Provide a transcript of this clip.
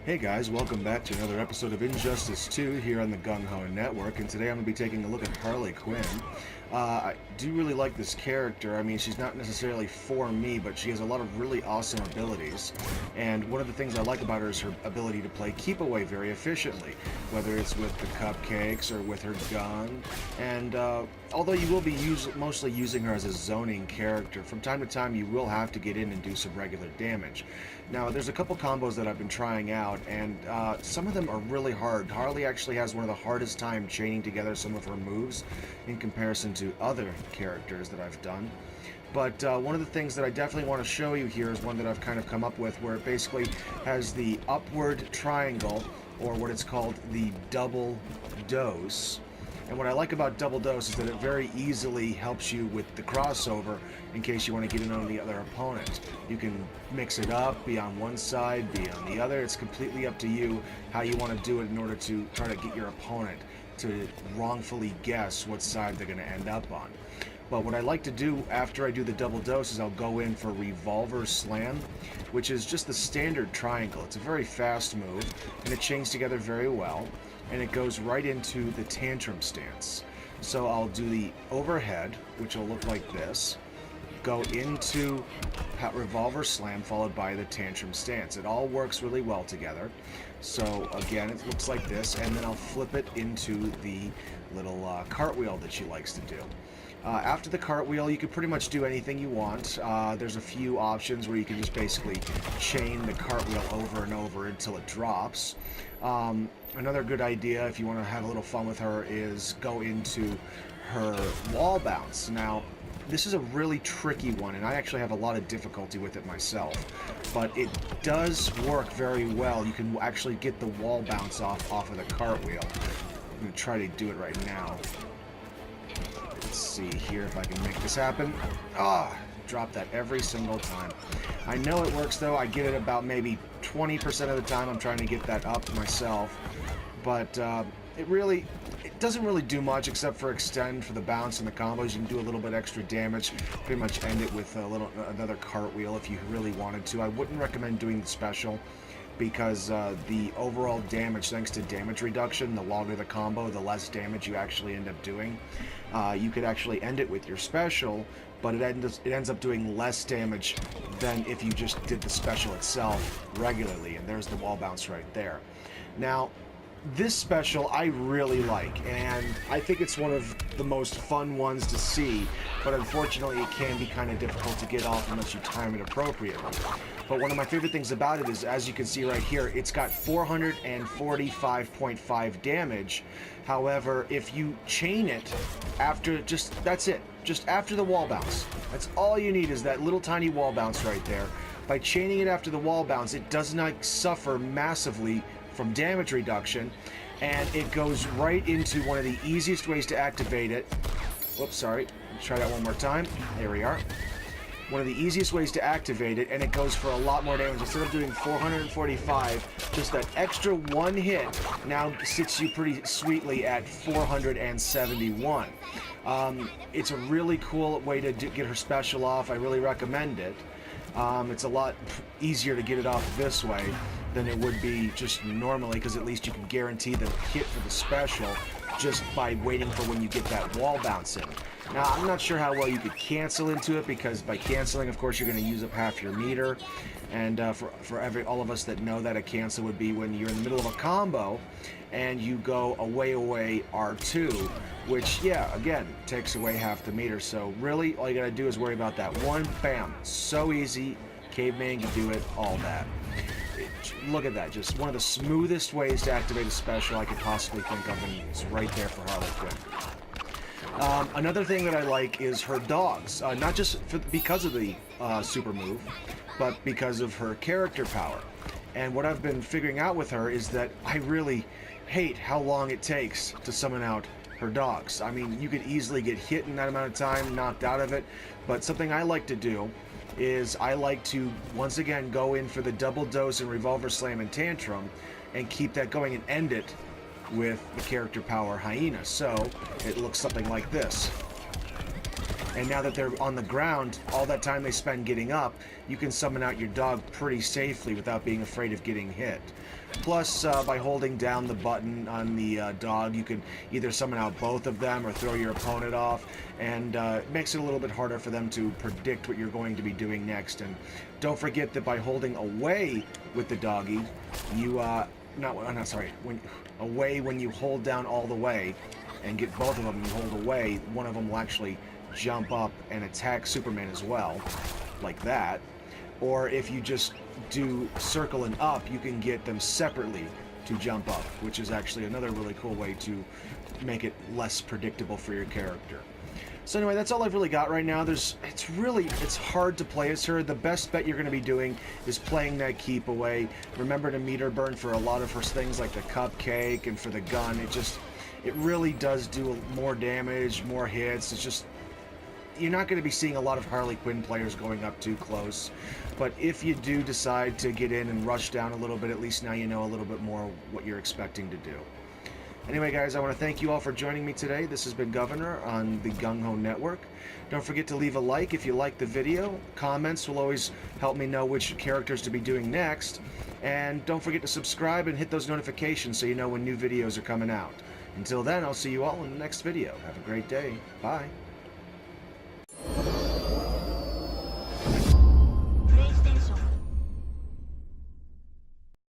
Hey guys, welcome back to another episode of Injustice 2 here on the Gung-Ho Network, and today I'm going to be taking a look at Harley Quinn. I do really like this character. I mean, she's not necessarily for me, but she has a lot of really awesome abilities, and one of the things I like about her is her ability to play keep away very efficiently, whether it's with the cupcakes or with her gun, and although you will be mostly using her as a zoning character, from time to time you will have to get in and do some regular damage. Now, there's a couple combos that I've been trying out, and some of them are really hard. Harley actually has one of the hardest time chaining together some of her moves in comparison to other characters that I've done. But one of the things that I definitely want to show you here is one that I've kind of come up with, where it basically has the upward triangle, or what it's called the double dose. And what I like about double dose is that it very easily helps you with the crossover in case you want to get in on the other opponent. You can mix it up, be on one side, be on the other. It's completely up to you how you want to do it in order to try to get your opponent to wrongfully guess what side they're going to end up on. But what I like to do after I do the double dose is I'll go in for revolver slam, which is just the standard triangle. It's a very fast move, and it chains together very well, and it goes right into the tantrum stance. So I'll do the overhead, which will look like this, go into revolver slam followed by the tantrum stance. It all works really well together. So again, it looks like this, and then I'll flip it into the little cartwheel that she likes to do. After the cartwheel, you can pretty much do anything you want. There's a few options where you can just basically chain the cartwheel over and over until it drops. Another good idea, if you want to have a little fun with her, is go into her wall bounce. Now, this is a really tricky one, and I actually have a lot of difficulty with it myself. But it does work very well. You can actually get the wall bounce off of the cartwheel. I'm going to try to do it right now. Let's see here if I can make this happen. Drop that every single time. I know it works though. I get it about maybe 20% of the time. I'm trying to get that up myself. But it doesn't really do much except for extend for the bounce and the combos. You can do a little bit extra damage. Pretty much end it with another cartwheel if you really wanted to. I wouldn't recommend doing the special, because the overall damage, thanks to damage reduction, the longer the combo, the less damage you actually end up doing. You could actually end it with your special, but it ends up doing less damage than if you just did the special itself regularly, and there's the wall bounce right there. Now, this special I really like, and I think it's one of the most fun ones to see, but unfortunately it can be kind of difficult to get off unless you time it appropriately. But one of my favorite things about it is, as you can see right here, it's got 445.5 damage. However, if you chain it after that's it, just after the wall bounce. That's all you need, is that little tiny wall bounce right there. By chaining it after the wall bounce, it does not suffer massively from damage reduction, and it goes right into one of the easiest ways to activate it. Whoops, sorry. Let's try that one more time. There we are. One of the easiest ways to activate it, and it goes for a lot more damage. Instead of doing 445, just that extra one hit now sits you pretty sweetly at 471. It's a really cool way to get her special off. I really recommend it. It's a lot easier to get it off this way than it would be just normally, because at least you can guarantee the hit for the special just by waiting for when you get that wall bounce in. Now, I'm not sure how well you could cancel into it, because by canceling, of course, you're going to use up half your meter. And for all of us that know that, a cancel would be when you're in the middle of a combo and you go away R2, which, yeah, again, takes away half the meter. So really, all you got to do is worry about that one. Bam. So easy. Caveman can do it, all that. Look at that, just one of the smoothest ways to activate a special I could possibly think of, and it's right there for Harley Quinn. Another thing that I like is her dogs, not just because of the super move, but because of her character power. And what I've been figuring out with her is that I really hate how long it takes to summon out her dogs. I mean, you could easily get hit in that amount of time, knocked out of it, but something I like to do is I like to, once again, go in for the double dose and revolver slam and tantrum, and keep that going and end it with the character power hyena. So it looks something like this. And now that they're on the ground, all that time they spend getting up, you can summon out your dog pretty safely without being afraid of getting hit. Plus, by holding down the button on the dog, you can either summon out both of them or throw your opponent off, and it makes it a little bit harder for them to predict what you're going to be doing next. And don't forget that by holding away with the doggy, you, when you hold down all the way and get both of them and you hold away, one of them will actually jump up and attack Superman as well, like that. Or if you just do circle and up, you can get them separately to jump up, which is actually another really cool way to make it less predictable for your character. So anyway, that's all I've really got right now. It's hard to play as her. The best bet you're going to be doing is playing that keep away. Remember to meter burn for a lot of her things like the cupcake and for the gun. It really does do more damage, more hits. It's just, you're not going to be seeing a lot of Harley Quinn players going up too close. But if you do decide to get in and rush down a little bit, at least now you know a little bit more what you're expecting to do. Anyway, guys, I want to thank you all for joining me today. This has been Governor on the Gung-Ho Network. Don't forget to leave a like if you like the video. Comments will always help me know which characters to be doing next. And don't forget to subscribe and hit those notifications so you know when new videos are coming out. Until then, I'll see you all in the next video. Have a great day. Bye.